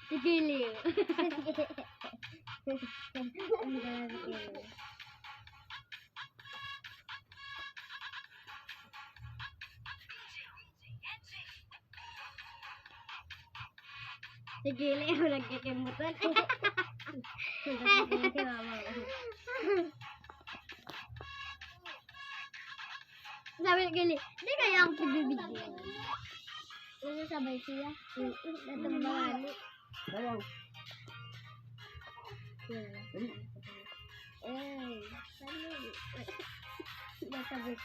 Sigili. Ang ganda sigili. Sigili ako nagkikimutan. Nagkikimutan si mama ko. Sabi ni Gili, di kaya ang pagbibigyan. Ano sabay siya? Natambangan. Sayang. Eh, nasabay.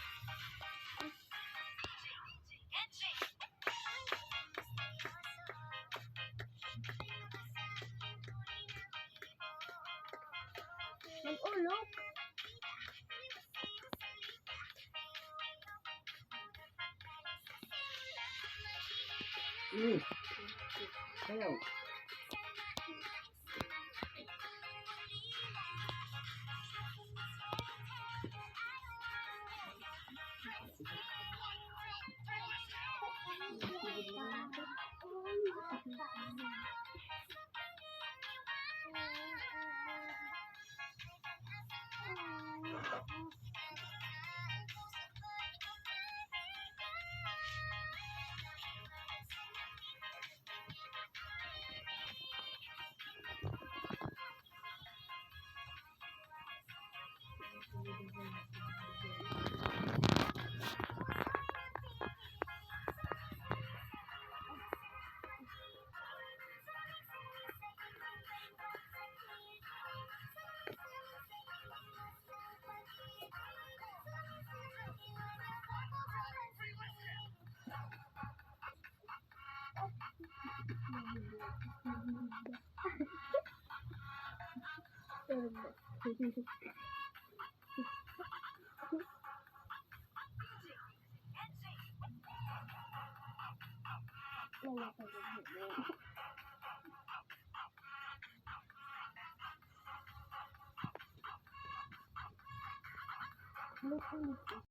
Nag-ulok. Sayaw. Look